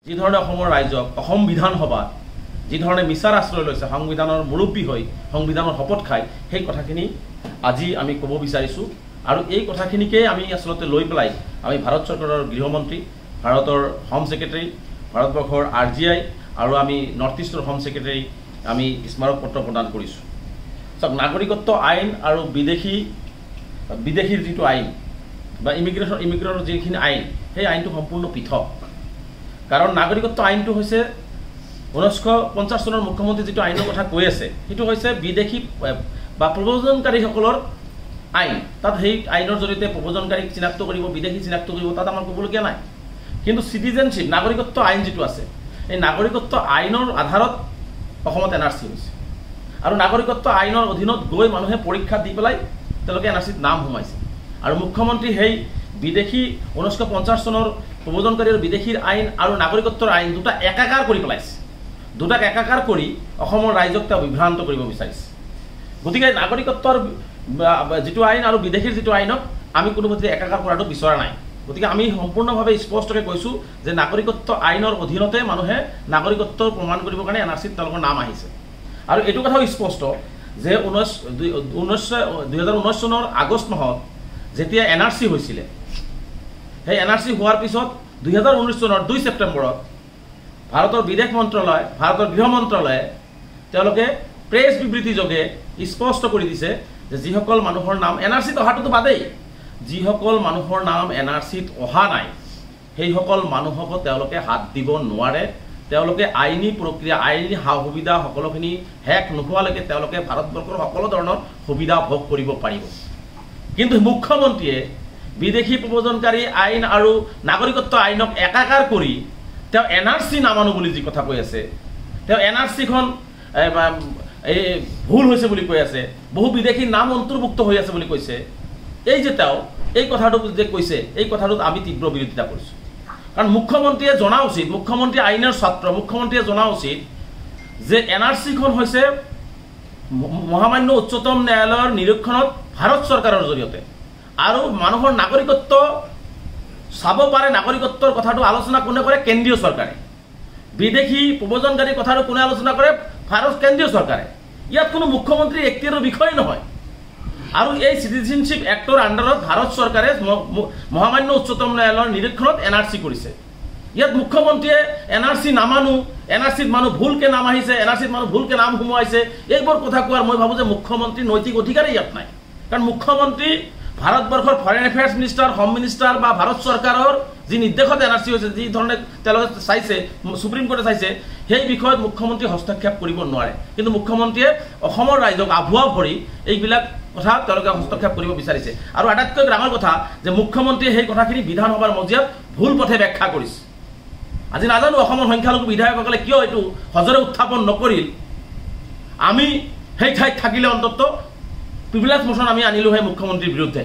যি ধৰণে অসমৰ ৰাইজক অসম বিধানসভাত যি ধৰণে মিছাৰ আশ্ৰয় লৈছে সংবিধানৰ মুৰব্বী হৈ সংবিধানৰ শপত খাই সেই কথাখিনি আজি আমি ক'ব বিচাৰিছোঁ আৰু এই কথাখিনিকে আমি আচলতে লৈ পেলাই আমি ভাৰত চৰকাৰৰ গৃহমন্ত্ৰী ভাৰতৰ হোম সেক্ৰেটাৰী ভাৰতবৰ্ষৰ RGI আৰু আমি নৰ্থ ইষ্টৰ হোম সেক্ৰেটাৰী আমি স্মাৰক পত্ৰ প্ৰদান কৰিছোঁ। চাওক, নাগৰিকত্ব আইন আৰু বিদেশীৰ যিটো আইন বা ইমিগ্ৰেটৰ যিখিনি আইন সেই আইনটো সম্পূৰ্ণ পৃথক। কাৰণ নাগৰিকত্ব আইনটো হৈছে 1950 চনৰ মুখ্যমন্ত্ৰী যিটো আইনৰ কথা কৈ আছে সেইটো হৈছে বিদেশী বা প্ৰব্ৰজনকাৰীসকলৰ আইন। তাত সেই আইনৰ জৰিয়তে প্ৰব্ৰজনকাৰীক চিনাক্ত কৰিব, বিদেশী চিনাক্ত কৰিব, তাত আমাৰ ক'বলগীয়া নাই। কিন্তু চিটিজেনশ্বিপ নাগৰিকত্ব আইন যিটো আছে এই নাগৰিকত্ব আইনৰ আধাৰত অসমত NRC হৈছে আৰু নাগৰিকত্ব আইনৰ অধীনত গৈ মানুহে পৰীক্ষা দি পেলাই তেওঁলোকে NRCত নাম সোমাইছে আৰু মুখ্যমন্ত্ৰী সেই বিদেশী 1950 চনৰ প্ৰব্ৰজনকাৰী আৰু বিদেশীৰ আইন আৰু নাগৰিকত্বৰ আইন দুটা একাকাৰ কৰি পেলাইছে। দুটাক একাকাৰ কৰি অসমৰ ৰাইজক তেওঁ বিভ্ৰান্ত কৰিব বিচাৰিছে। গতিকে নাগৰিকত্বৰ যিটো আইন আৰু বিদেশীৰ যিটো আইনক আমি কোনোমতে একাকাৰ কৰাটো বিচৰা নাই। গতিকে আমি সম্পূৰ্ণভাৱে স্পষ্টকৈ কৈছোঁ যে নাগৰিকত্ব আইনৰ অধীনতে মানুহে নাগৰিকত্ব প্ৰমাণ কৰিবৰ কাৰণে NRCত তেওঁলোকৰ নাম আহিছে। আৰু এইটো কথাও স্পষ্ট যে 2019 চনৰ আগষ্ট মাহত যেতিয়া NRC হৈছিলে সেই NRC হোৱাৰ পিছত 2019 চনৰ 2 ছেপ্টেম্বৰত ভাৰতৰ বিদেশ মন্ত্ৰালয় ভাৰতৰ গৃহ মন্ত্ৰালয়ে তেওঁলোকে প্ৰেছ বিবৃতি যোগে স্পষ্ট কৰি দিছে যে যিসকল মানুহৰ নাম NRCত অহাটোতো বাদেই, যিসকল মানুহৰ নাম NRCত অহা নাই সেইসকল মানুহক তেওঁলোকে হাত দিব নোৱাৰে। তেওঁলোকে আইনী প্ৰক্ৰিয়া আইনী সা সুবিধা সকলোখিনি শেষ নোহোৱালৈকে তেওঁলোকে ভাৰতবৰ্ষৰ সকলো ধৰণৰ সুবিধা ভোগ কৰিব পাৰিব। কিন্তু মুখ্যমন্ত্ৰীয়ে বিদেশী প্ৰব্ৰজনকাৰী আইন আৰু নাগৰিকত্ব আইনক একাকাৰ কৰি তেওঁ NRC নামানো বুলি যি কথা কৈ আছে, তেওঁ NRCখন ভুল হৈছে বুলি কৈ আছে, বহু বিদেশী নাম অন্তৰ্ভুক্ত হৈ আছে বুলি কৈছে। এই যে তেওঁ এই কথাটো যে কৈছে এই কথাটোত আমি তীব্ৰ বিৰোধিতা কৰিছোঁ। কাৰণ মুখ্যমন্ত্ৰীয়ে জনা উচিত, মুখ্যমন্ত্ৰী আইনৰ ছাত্ৰ, মুখ্যমন্ত্ৰীয়ে জনা উচিত যে NRCখন হৈছে মহামান্য উচ্চতম ন্যায়ালয়ৰ নিৰীক্ষণত ভাৰত চৰকাৰৰ জৰিয়তে আৰু মানুহৰ নাগৰিকত্ব চাব পাৰে। নাগৰিকত্বৰ কথাটো আলোচনা কোনে কৰে? কেন্দ্ৰীয় চৰকাৰে। বিদেশী প্ৰব্ৰজনকাৰীৰ কথাটো কোনে আলোচনা কৰে? ভাৰত কেন্দ্ৰীয় চৰকাৰে। ইয়াত কোনো মুখ্যমন্ত্ৰীৰ এখতিয়াৰৰ বিষয় নহয়। আৰু এই চিটিজেনশ্বিপ এক্টৰ আণ্ডাৰত ভাৰত চৰকাৰে মহামান্য উচ্চতম ন্যায়ালয়ৰ নিৰীক্ষণত NRC কৰিছে। ইয়াত মুখ্যমন্ত্ৰীয়ে NRC নামানো, NRCত মানুহ ভুলকৈ নাম আহিছে, NRCত মানুহ ভুলকৈ নাম সোমোৱাইছে, এইবোৰ কথা কোৱাৰ মই ভাবোঁ যে মুখ্যমন্ত্ৰীৰ নৈতিক অধিকাৰেই ইয়াত নাই। কাৰণ মুখ্যমন্ত্ৰী ভাৰতবৰ্ষৰ foreign affairs minister, home minister বা ভাৰত চৰকাৰৰ যি নিৰ্দেশত NRC হৈছে, যি ধৰণে তেওঁলোকে চাইছে, সুপ্ৰিম কোৰ্টে চাইছে, সেই বিষয়ত মুখ্যমন্ত্ৰীয়ে হস্তক্ষেপ কৰিব নোৱাৰে। কিন্তু মুখ্যমন্ত্ৰীয়ে অসমৰ ৰাইজক আভুৱা ভৰি এইবিলাক কথা তেওঁলোকে হস্তক্ষেপ কৰিব বিচাৰিছে। আৰু আটাইতকৈ ডাঙৰ কথা যে মুখ্যমন্ত্ৰীয়ে সেই কথাখিনি বিধানসভাৰ মজিয়াত ভুল পথে ব্যাখ্যা কৰিছে। আজি নাজানো অসমৰ সংখ্যালঘু বিধায়কসকলে কিয় এইটো সজৰে উত্থাপন নকৰিল। আমি সেই ঠাইত থাকিলে অন্ততঃ প্ৰিভিলেজ মোচন আমি আনিলোহে মুখ্যমন্ত্ৰীৰ বিৰুদ্ধে।